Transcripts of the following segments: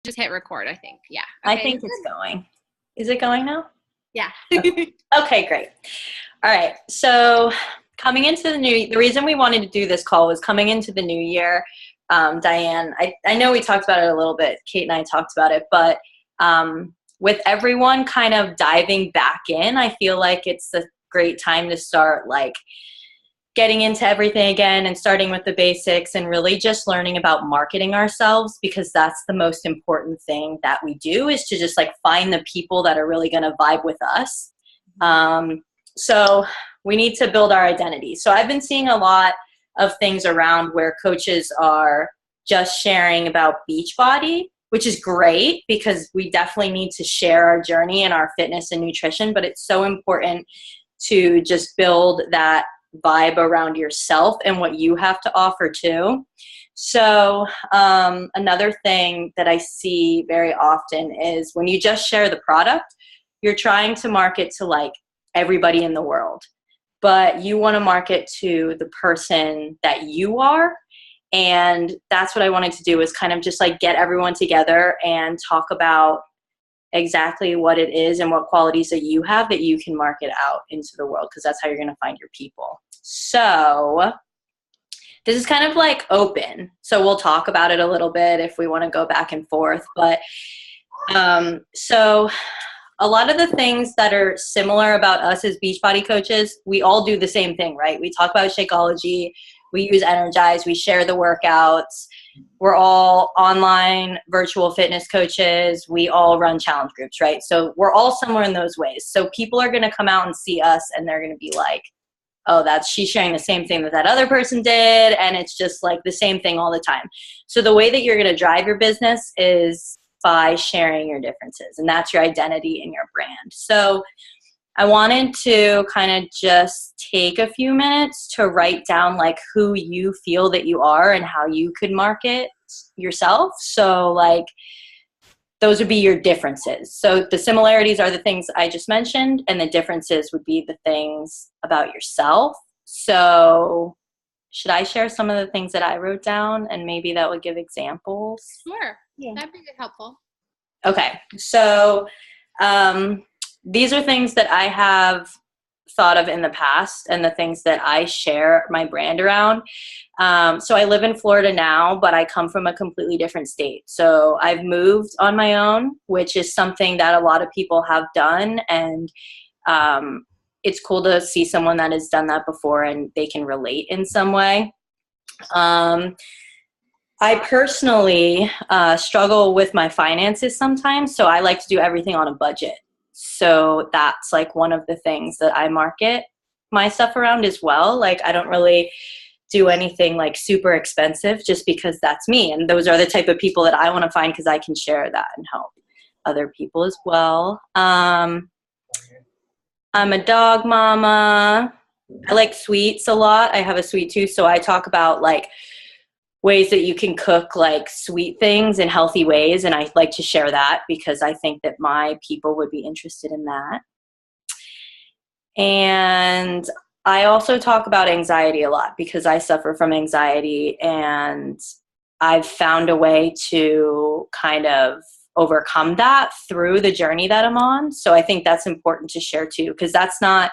Just hit record, I think. Yeah. I think it's going. Is it going now? Yeah. Okay, great. All right. So coming into the reason we wanted to do this call was coming into the new year. Diane, I know we talked about it a little bit. Kate and I talked about it, but with everyone kind of diving back in, I feel like it's a great time to start like getting into everything again and starting with the basics and really just learning about marketing ourselves, because that's the most important thing that we do, is to just like find the people that are really going to vibe with us. So we need to build our identity. So I've been seeing a lot of things around where coaches are just sharing about Beachbody, which is great because we definitely need to share our journey and our fitness and nutrition, but it's so important to just build that vibe around yourself and what you have to offer too. So another thing that I see very often is when you just share the product, you're trying to market to like everybody in the world, but you want to market to the person that you are. And that's what I wanted to do, is kind of just like get everyone together and talk about exactly what it is and what qualities that you have that you can market out into the world, because that's how you're going to find your people. So this is kind of like open. So we'll talk about it a little bit if we want to go back and forth. But so a lot of the things that are similar about us as Beachbody coaches, we all do the same thing, right? We talk about Shakeology, we use Energize, we share the workouts. We're all online virtual fitness coaches. We all run challenge groups, right? So we're all somewhere in those ways. So people are going to come out and see us and they're going to be like, oh, she's sharing the same thing that other person did. And it's just like the same thing all the time. So the way that you're going to drive your business is by sharing your differences. And that's your identity and your brand. So I wanted to kind of just take a few minutes to write down like who you feel that you are and how you could market yourself. So like those would be your differences. So the similarities are the things I just mentioned, and the differences would be the things about yourself. So should I share some of the things that I wrote down, and maybe that would give examples? Sure. Yeah. That'd be helpful. Okay. So these are things that I have thought of in the past and the things that I share my brand around. So I live in Florida now, but I come from a completely different state. So I've moved on my own, which is something that a lot of people have done. And it's cool to see someone that has done that before and they can relate in some way. I personally struggle with my finances sometimes, so I like to do everything on a budget. So that's like one of the things that I market my stuff around as well. Like I don't really do anything like super expensive just because that's me. And those are the type of people that I want to find because I can share that and help other people as well. I'm a dog mama. I like sweets a lot. I have a sweet tooth, so I talk about like ways that you can cook like sweet things in healthy ways. And I like to share that because I think that my people would be interested in that. And I also talk about anxiety a lot because I suffer from anxiety, and I've found a way to kind of overcome that through the journey that I'm on. So I think that's important to share too, because that's not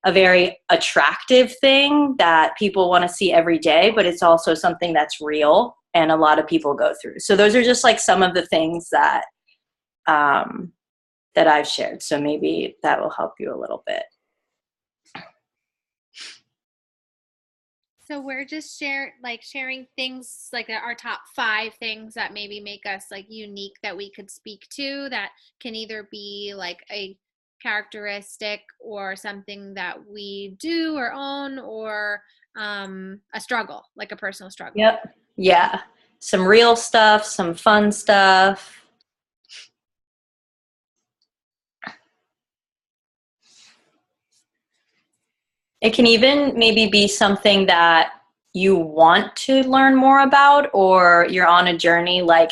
a very attractive thing that people want to see every day, but it's also something that's real and a lot of people go through. So those are just like some of the things that that I've shared. So maybe that will help you a little bit. So we're just sharing things like our top 5 things that maybe make us like unique that we could speak to, that can either be like a characteristic or something that we do or own, or a struggle, like a personal struggle. Yep. Yeah. Some real stuff, some fun stuff. It can even maybe be something that you want to learn more about, or you're on a journey. Like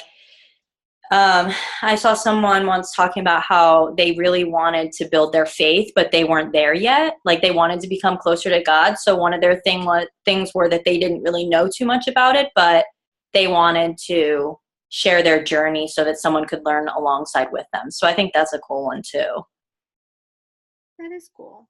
I saw someone once talking about how they really wanted to build their faith, but they weren't there yet. Like they wanted to become closer to God. So one of their things were that they didn't really know too much about it, but they wanted to share their journey so that someone could learn alongside with them. So I think that's a cool one too. That is cool.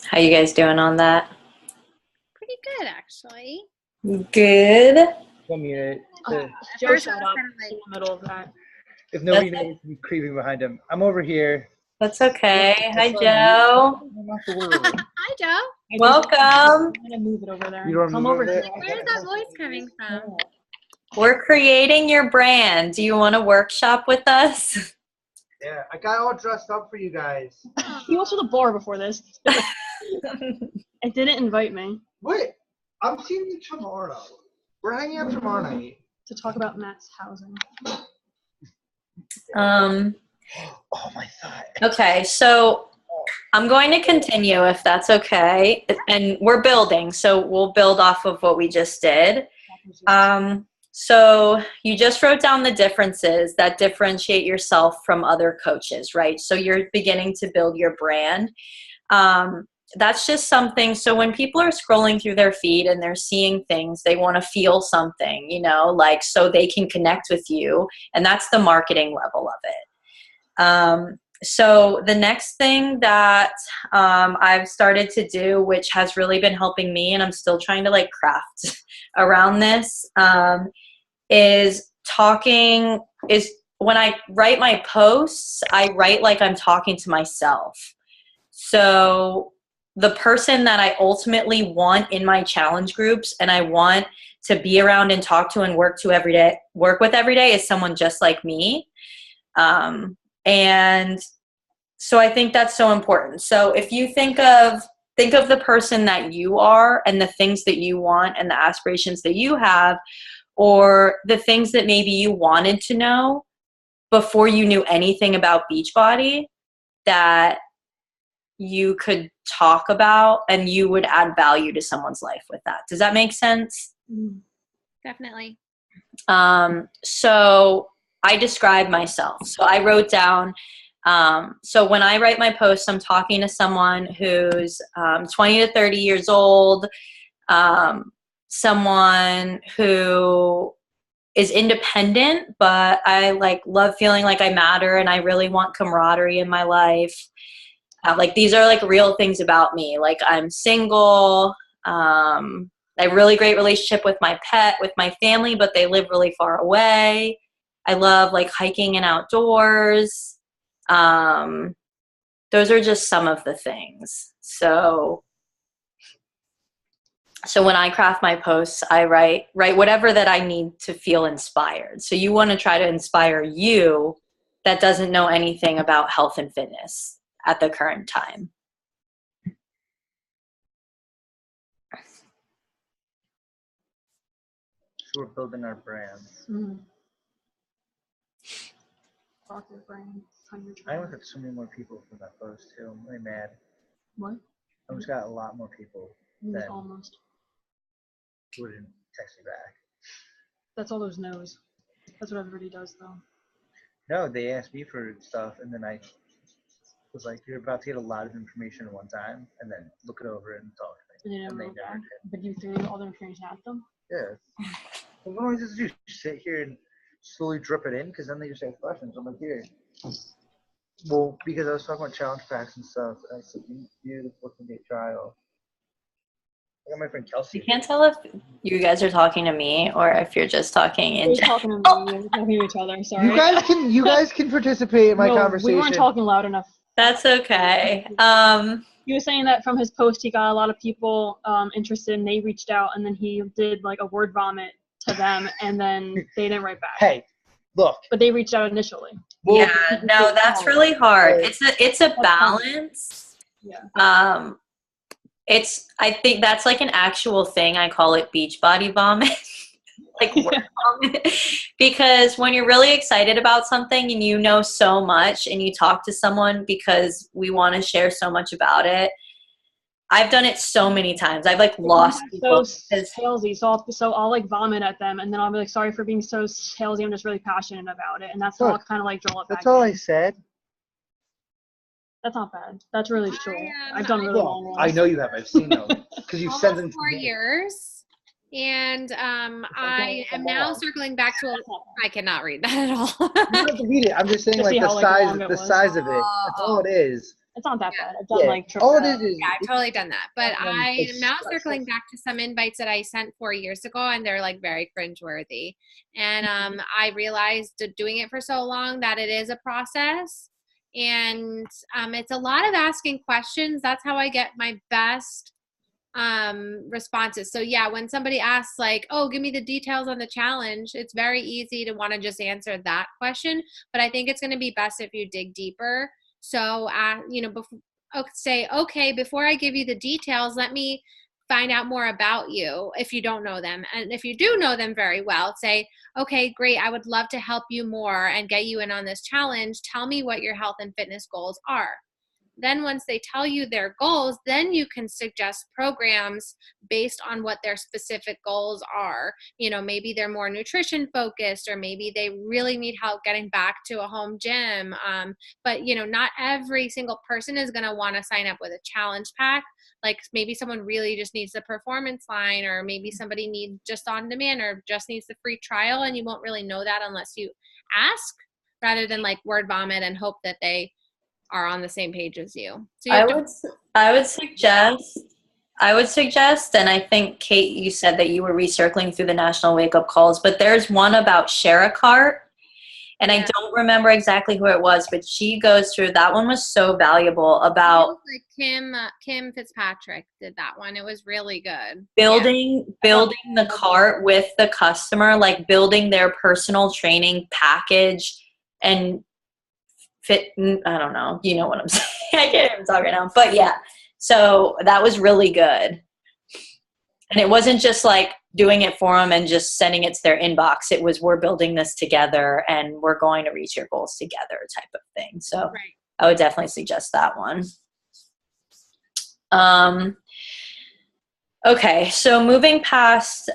How you guys doing on that? Pretty good, actually. Good. One minute. At Joe first I showed was up kind of in like, the middle of that. If nobody knows, I'm creeping behind him. I'm over here. That's okay. Hi, That's on Joe. mute. Not to worry. hi, Joe. Welcome. I'm gonna move it over there. You don't Come move over over here. there? Where's that voice coming from? We're creating your brand. Do you want to workshop with us? Yeah, I got all dressed up for you guys. He went to the bar before this. It didn't invite me Wait, I'm seeing you tomorrow. We're hanging out tomorrow night. to talk about Matt's housing. Oh my god. Okay, so I'm going to continue if that's okay. And we're building, so we'll build off of what we just did. So you just wrote down the differences that differentiate yourself from other coaches, right? So you're beginning to build your brand. That's just something. So when people are scrolling through their feed and they're seeing things, they want to feel something, you know, like so they can connect with you. And that's the marketing level of it. So the next thing that I've started to do, which has really been helping me, and I'm still trying to like craft around this, is when I write my posts, I write like I'm talking to myself. So the person that I ultimately want in my challenge groups and I want to be around and talk to and work with every day is someone just like me. And so I think that's so important. So if you think of the person that you are and the things that you want and the aspirations that you have, or the things that maybe you wanted to know before you knew anything about Beachbody that you could talk about and you would add value to someone's life with that. Does that make sense? Definitely. So I describe myself. So I wrote down, so when I write my posts, I'm talking to someone who's 20 to 30 years old, someone who is independent, but I like love feeling like I matter and I really want camaraderie in my life. Like these are like real things about me. Like I'm single. I have a really great relationship with my pet, with my family, but they live really far away. I love like hiking and outdoors. Those are just some of the things. So when I craft my posts, I write whatever that I need to feel inspired. So you want to try to inspire you that doesn't know anything about health and fitness at the current time. So we're building our brands. Rock your brain. I almost got so many more people for that post too. I'm really mad. What? I almost got a lot more people than Almost. wouldn't text me back. That's all those no's. That's what everybody does, though. No, they asked me for stuff, and then I was like, "You're about to get a lot of information at one time, and then look it over and talk to me." And they And they never never wrote did. back. But you threw all the information at them? Yeah. Well, what do I just do? Sit here and slowly drip it in? Because then they just ask questions. I'm like, here. Well, because I was talking about challenge packs and stuff, and I said, you do the 14-day trial. I got my friend Kelsey. You can't tell if you guys are talking to me or if you're just talking in We're general. talking to me. We're talking to each other. Sorry. You guys can participate in my No, conversation. we weren't talking loud enough. That's okay. He was saying that from his post, he got a lot of people interested, and they reached out, and then he did like a word vomit to them, and then they didn't write back. Hey, look. But they reached out initially. Well, Yeah, no, that's really hard. It's a balance. Yeah. I think that's like an actual thing. I call it beach body vomit. Like word vomit. Because when you're really excited about something and you know so much and you talk to someone because we want to share so much about it. I've done it so many times. I've like lost people. So salesy. So I'll like vomit at them, and then I'll be like, sorry for being so salesy. I'm just really passionate about it. And that's how I'll kind of like drill it back. That's all in. I said. That's not bad. That's really short. I've done really long ones. I know you have. I've seen them because you sent them Almost to 4 me. years. And I am now circling back to I cannot read that at all. You don't have to read it. I'm just saying, To like see the how, like, size, long it the was. size of it. That's all it is. It's not that Yeah. bad. I've done Yeah. like triple All it that. is Yeah, I've totally done that. But I it's- am now circling back to some invites that I sent 4 years ago, and they're like very cringeworthy. And I realized doing it for so long that it is a process, and it's a lot of asking questions. That's how I get my best responses. So yeah, when somebody asks like, "Oh, give me the details on the challenge," it's very easy to want to just answer that question. But I think it's going to be best if you dig deeper. So, say, okay, before I give you the details, let me find out more about you if you don't know them. And if you do know them very well, say, okay, great, I would love to help you more and get you in on this challenge. Tell me what your health and fitness goals are. Then once they tell you their goals, then you can suggest programs based on what their specific goals are. Maybe they're more nutrition focused, or maybe they really need help getting back to a home gym. But not every single person is going to want to sign up with a challenge pack. Like maybe someone really just needs the performance line, or maybe somebody needs just on demand, or just needs the free trial. And you won't really know that unless you ask, rather than like word vomit and hope that they are on the same page as you. So I would suggest, and I think Kate, you said that you were recircling through the national wake up calls, but there's one about ShareACart, and I don't remember exactly who it was, but she goes through, that one was so valuable about like Kim Fitzpatrick did that one. It was really good. building the cart with the customer, like building their personal training package and I don't know. You know what I'm saying. I can't even talk right now. But yeah, so that was really good. And it wasn't just like doing it for them and just sending it to their inbox. It was, we're building this together and we're going to reach your goals together type of thing. So I would definitely suggest that one. Okay, so moving past,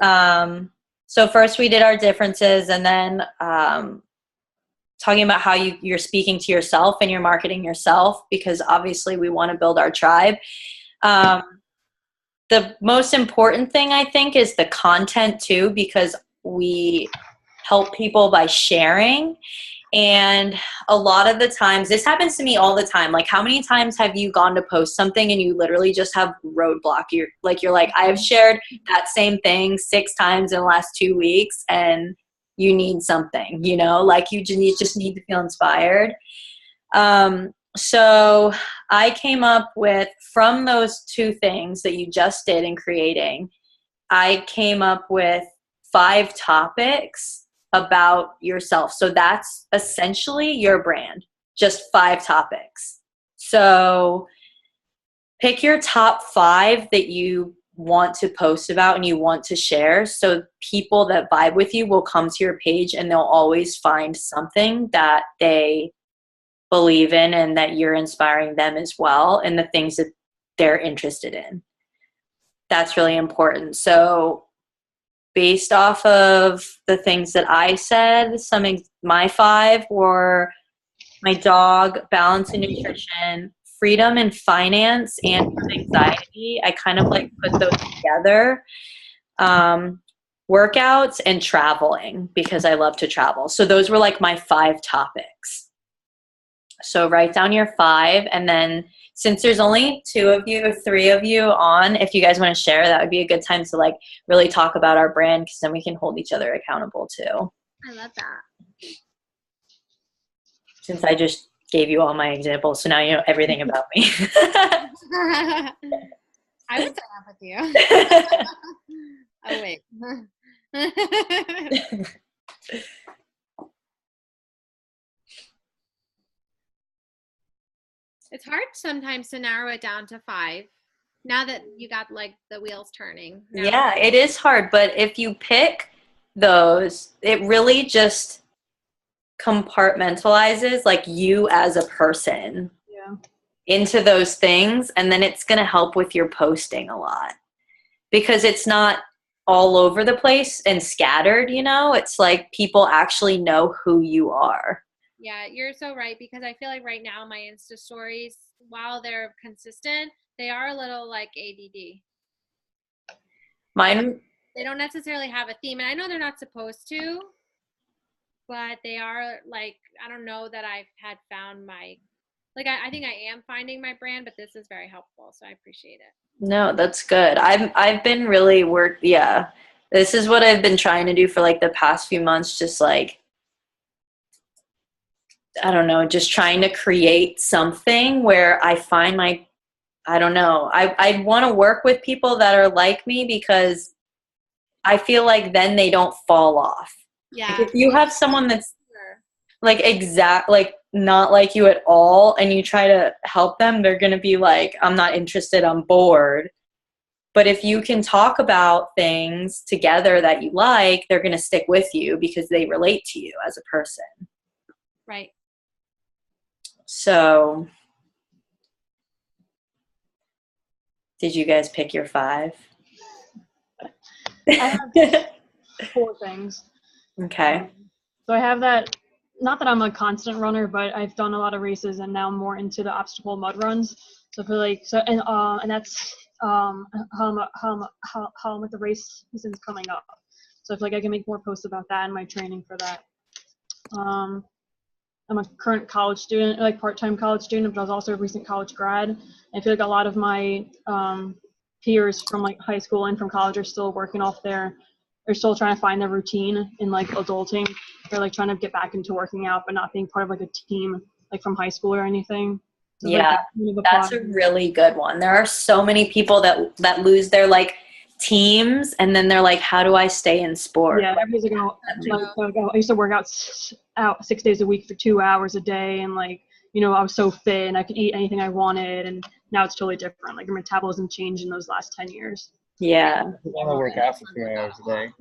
so first we did our differences, and then talking about how you're speaking to yourself and you're marketing yourself, because obviously we want to build our tribe. The most important thing, I think, is the content too, because we help people by sharing. And a lot of the times, this happens to me all the time. Like, how many times have you gone to post something and you literally just have roadblock? You're like, I have shared that same thing 6 times in the last 2 weeks, and you need something, you know, like you just need to feel inspired. So I came up with, from those 2 things that you just did in creating, I came up with 5 topics about yourself. So that's essentially your brand, just 5 topics. So pick your top 5 that you want to post about and you want to share. So people that vibe with you will come to your page and they'll always find something that they believe in and that you're inspiring them as well, and the things that they're interested in. That's really important. So based off of the things that I said, my 5 were my dog, balance and nutrition, freedom and finance, and anxiety. I kind of like put those together. Workouts and traveling, because I love to travel. So those were like my 5 topics. So write down your 5, and then since there's only 2 of you or 3 of you on, if you guys want to share, that would be a good time to like really talk about our brand, because then we can hold each other accountable too. I love that. Since I just gave you all my examples, so now you know everything about me. I would sign up with you. Oh, wait. It's hard sometimes to narrow it down to 5. Now that you got like the wheels turning. Yeah, it is hard, but if you pick those, it really just compartmentalizes like you as a person into those things, and then it's going to help with your posting a lot, because it's not all over the place and scattered, you know. It's like people actually know who you are. Yeah, you're so right, because I feel like right now my Insta stories, while they're consistent, they are a little like ADD. Mine, they don't necessarily have a theme, and I know they're not supposed to, but they are like, I don't know that I've had found my, like, I think I am finding my brand, but this is very helpful, so I appreciate it. No, that's good. I've been really this is what I've been trying to do for like the past few months, just like, I don't know, just trying to create something where I find I don't know, I want to work with people that are like me, because I feel like then they don't fall off. Yeah. Like if you have someone that's like like not like you at all, and you try to help them, they're going to be like, I'm not interested, I'm bored. But if you can talk about things together that you like, they're going to stick with you because they relate to you as a person. Right. So, did you guys pick your 5? I have 4 things. Okay. So I have that, not that I'm a constant runner, but I've done a lot of races and now I'm more into the obstacle mud runs. So I feel like, and that's how with the race season's coming up. So I feel like I can make more posts about that and my training for that. I'm a current college student, like part-time college student, but I was also a recent college grad. I feel like a lot of my peers from like high school and from college are still working off they're still trying to find their routine in like adulting. They're like trying to get back into working out, but not being part of like a team like from high school or anything. So yeah, like that's a really good one. There are so many people that lose their like teams, and then they're like, how do I stay in sport? Yeah, everybody's like, I used to work out 6 days a week for 2 hours a day, and like, you know, I was so fit and I could eat anything I wanted, and now it's totally different. Like, your metabolism changed in those last 10 years. Yeah. I want to work out for 2 hours a day.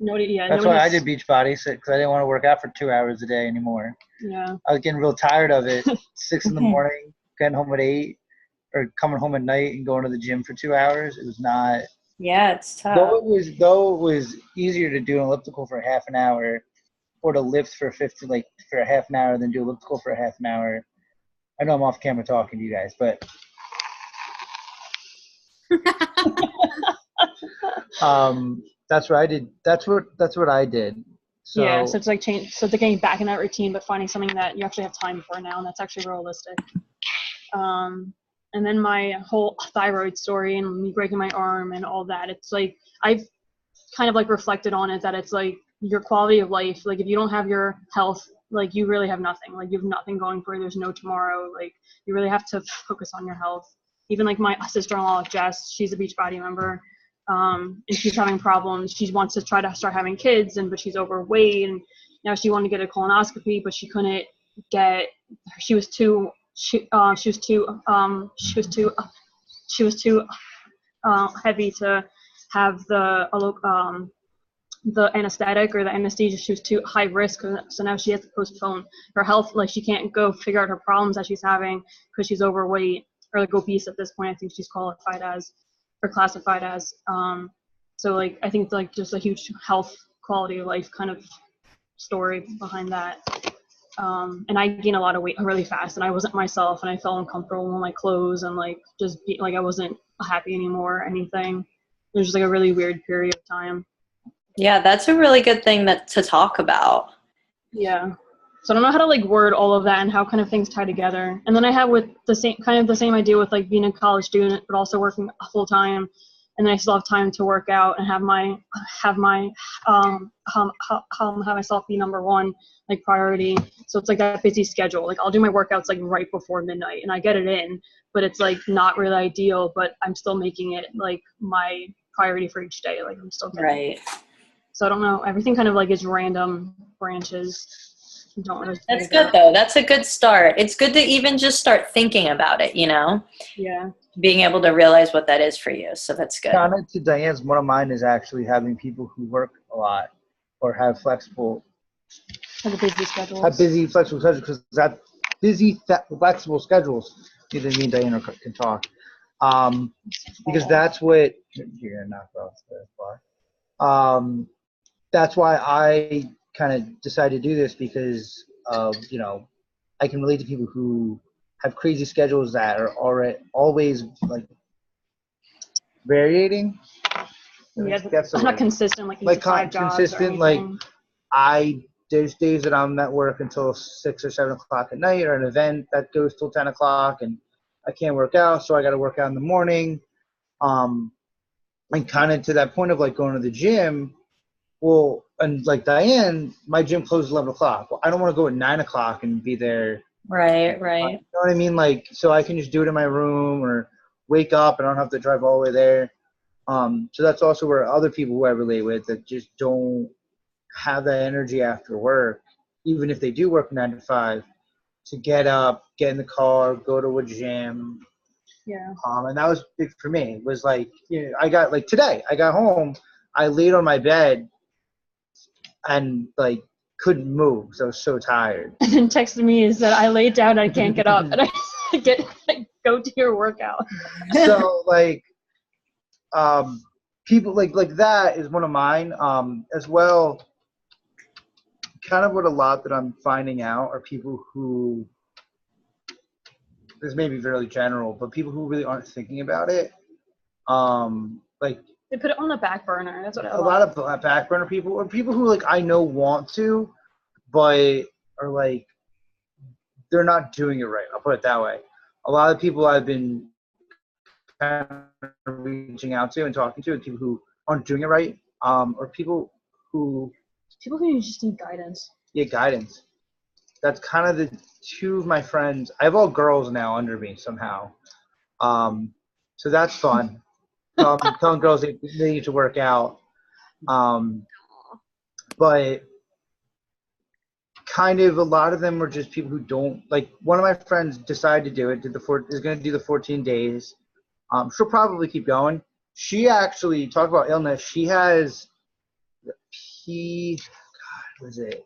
That's why I did Beachbody, because I didn't want to work out for 2 hours a day anymore. Yeah. I was getting real tired of it. 6 in the morning, getting home at 8, or coming home at night and going to the gym for 2 hours. It was not. Yeah, it's tough. Though it was easier to do an elliptical for half an hour or to lift for for a half an hour, then do elliptical for a half an hour. I know I'm off camera talking to you guys, but that's what I did. That's what I did. So yeah, so it's like so it's getting back in that routine, but finding something that you actually have time for now, and that's actually realistic. And then my whole thyroid story and me breaking my arm and all that, it's like I've kind of like reflected on it, that it's like your quality of life, like if you don't have your health, like you really have nothing, like you have nothing going for you, there's no tomorrow, like you really have to focus on your health. Even like my sister-in-law Jess, she's a Beachbody member, and she's having problems. She wants to try to start having kids, but she's overweight, and now she wanted to get a colonoscopy, but she couldn't get, she was too heavy to have the anesthetic or the anesthesia. She was too high risk, so now she has to postpone her health. Like she can't go figure out her problems that she's having because she's overweight, or like obese at this point. I think she's qualified as or classified as. So like I think it's like just a huge health quality of life kind of story behind that. And I gained a lot of weight really fast, and I wasn't myself, and I felt uncomfortable in my clothes, and like just like I wasn't happy anymore or anything. It was just like a really weird period of time. Yeah, that's a really good thing to talk about. Yeah. So I don't know how to like word all of that and how kind of things tie together. And then I have with the same idea with like being a college student, but also working full time. And then I still have time to work out and have myself be number one, like priority. So it's like that busy schedule. Like I'll do my workouts like right before midnight, and I get it in, but it's like not really ideal, but I'm still making it like my priority for each day. Like I'm still getting Right. it. So I don't know. Everything kind of like is random branches. Don't really. That's good though. That's a good start. It's good to even just start thinking about it, you know? Yeah. Being able to realize what that is for you. So that's good. Kind of to Diane's, one of mine is actually having people who work a lot or have flexible Have busy flexible schedules, because that flexible schedules, either me and Diane can talk, because that's what you're gonna knock off the bar. That's why I kind of decided to do this, because of, you know, I can relate to people who have crazy schedules that are always like varying. Yeah, That's the I'm not word. consistent, Like 5 jobs consistent, or like anything. there's days that I'm at work until 6 or 7 o'clock at night, or an event that goes till 10 o'clock, and I can't work out, so I got to work out in the morning. And kind of to that point of like going to the gym. Well, and like Diane, my gym closes 11 o'clock. Well, I don't want to go at 9 o'clock and be there. Right. You know what I mean? Like, so I can just do it in my room or wake up and I don't have to drive all the way there. So that's also where other people who I relate with that just don't have that energy after work, even if they do work 9 to 5, to get up, get in the car, go to a gym. Yeah. And that was big for me. It was like, you know, today, I got home, I laid on my bed and like couldn't move. So I was so tired. And then texted me is that I laid down, I can't get up, and I go to your workout. So like, people like that is one of mine. As well, kind of what a lot that I'm finding out are people who, this may be really general, but people who really aren't thinking about it. Like They put it on the back burner. That's what a lot of back burner people, or people who like I know want to, but are like they're not doing it right. I'll put it that way. A lot of people I've been kind of reaching out to and talking to, and people who aren't doing it right, or people who just need guidance. Yeah, guidance. That's kind of the two of my friends. I have all girls now under me somehow, so that's fun. Telling girls they need to work out, but kind of a lot of them are just people who don't like. One of my friends decided to do it. Is going to do the 14 days. She'll probably keep going. She actually, talk about illness. She has what is it?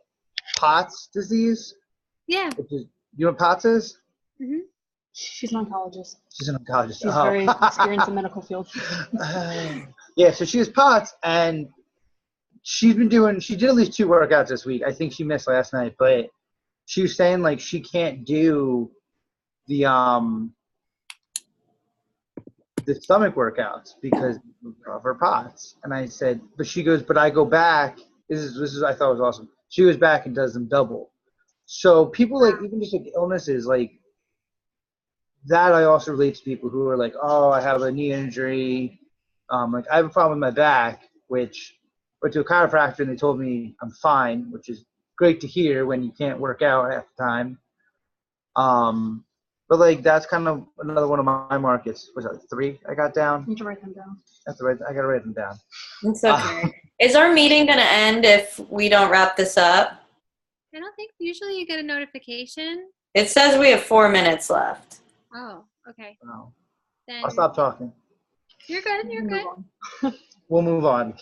POTS disease. Yeah. You know what POTS is? Mm-hmm. She's an oncologist. She's an oncologist. She's very experienced in the medical field. Yeah, so she has POTS, and she did at least 2 workouts this week. I think she missed last night, but she was saying like she can't do the stomach workouts because of her POTS. And I said, but she goes, but I go back. This is I thought was awesome. She goes back and does them double. So people like even just like illnesses like that. I also relate to people who are like, oh, I have a knee injury. Like I have a problem with my back, which went to a chiropractor and they told me I'm fine, which is great to hear when you can't work out half the time. But like that's kind of another one of my markets. Was that 3 I got down? You need to write them down. That's right. I gotta write them down. It's okay. Is our meeting going to end if we don't wrap this up? I don't think usually you get a notification. It says we have 4 minutes left. Oh, okay. Oh, Then I'll stop talking. you're good. You're Move good. on. We'll move on.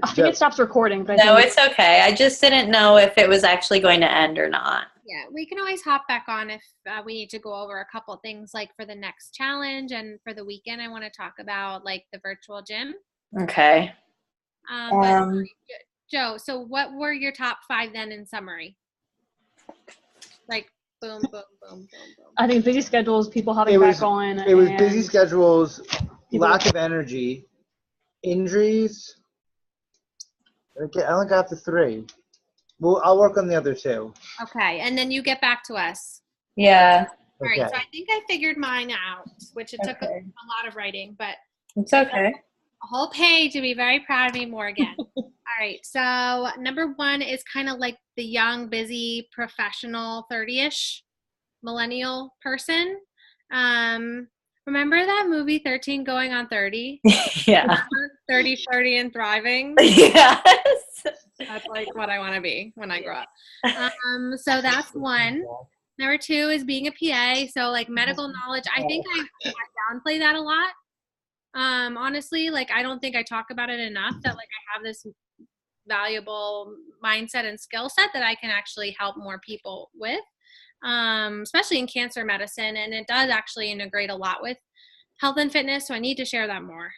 I think it stops recording, but I No, think it's okay. I just didn't know if it was actually going to end or not. Yeah, we can always hop back on if we need to go over a couple things like for the next challenge and for the weekend. I want to talk about like the virtual gym. Okay. But Joe, so what were your top 5 then in summary? Like boom, boom, boom, boom, boom. I think busy schedules, people hopping It was- back on. It was busy and schedules, people- lack of energy, injuries. Okay, I only got the 3. Well, I'll work on the other 2. Okay, and then you get back to us. Yeah, All Okay. right, so I think I figured mine out, which it took a Okay. lot of writing, but it's okay. a whole page to be very proud of me, Morgan. All right, so number 1 is kind of like the young, busy, professional, 30-ish millennial person. Remember that movie 13 Going on 30? Yeah. 30, 30, and thriving. Yes. That's like what I want to be when I grow up. So that's 1. Number 2 is being a PA. So like medical knowledge. I think I downplay that a lot. Honestly, like I don't think I talk about it enough that like I have this valuable mindset and skill set that I can actually help more people with, especially in cancer medicine. And it does actually integrate a lot with health and fitness. So I need to share that more.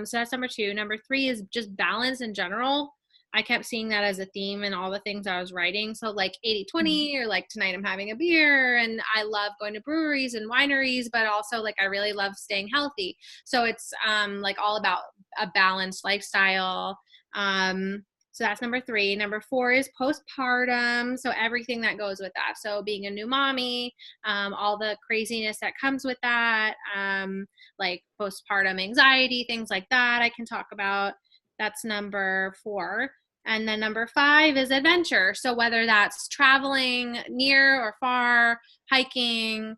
So that's number 2. Number 3 is just balance in general. I kept seeing that as a theme in all the things I was writing. So like 80-20 or like tonight I'm having a beer, and I love going to breweries and wineries, but also like I really love staying healthy. So it's like all about a balanced lifestyle. So that's number 3. Number 4 is postpartum. So everything that goes with that. So being a new mommy, all the craziness that comes with that, like postpartum anxiety, things like that I can talk about. That's number 4. And then number 5 is adventure. So whether that's traveling near or far, hiking,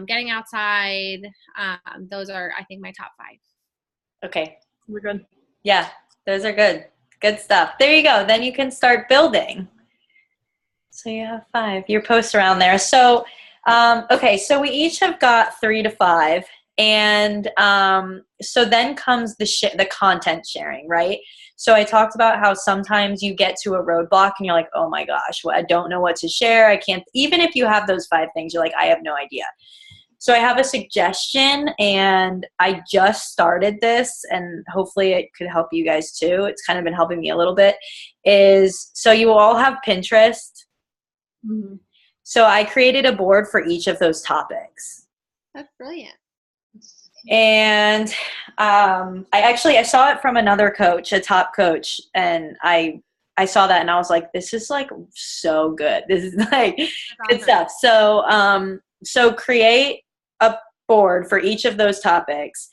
getting outside, those are, I think, my top 5. Okay. We're good. Yeah, those are good. Good stuff. There you go. Then you can start building. So you have 5. Your posts around there. So, okay. So we each have got 3 to 5. And so then comes the content sharing, right? So I talked about how sometimes you get to a roadblock and you're like, oh my gosh, well, I don't know what to share. I can't, even if you have those 5 things, you're like, I have no idea. So I have a suggestion, and I just started this, and hopefully it could help you guys too. It's kind of been helping me a little bit. So you all have Pinterest. Mm-hmm. So I created a board for each of those topics. That's brilliant. And I saw it from another coach, a top coach, and I saw that and I was like, this is like so good. This is like good stuff. So create a board for each of those topics,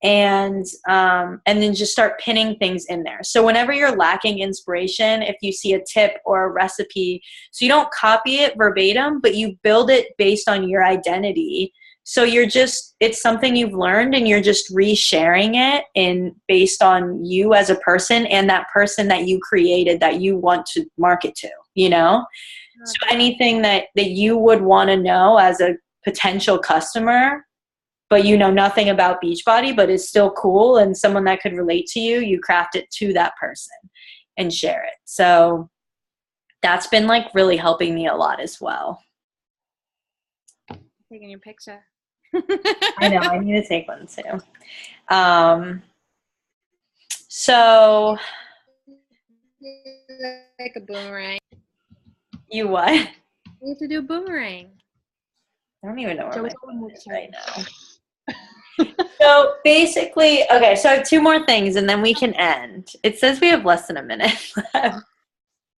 and then just start pinning things in there. So whenever you're lacking inspiration, if you see a tip or a recipe, so you don't copy it verbatim, but you build it based on your identity. So it's something you've learned, and you're just resharing it based on you as a person and that person that you created that you want to market to, you know? So anything that you would want to know as a potential customer, but you know nothing about Beachbody, but is still cool and someone that could relate to you, you craft it to that person and share it. So that's been like really helping me a lot as well. Taking your picture. I know, I need to take one too. So Like a boomerang. You what? We have to do a boomerang. I don't even know where Joe, my it's all in phone the is right now. So basically, okay, so I have two more things and then we can end. It says we have less than a minute left.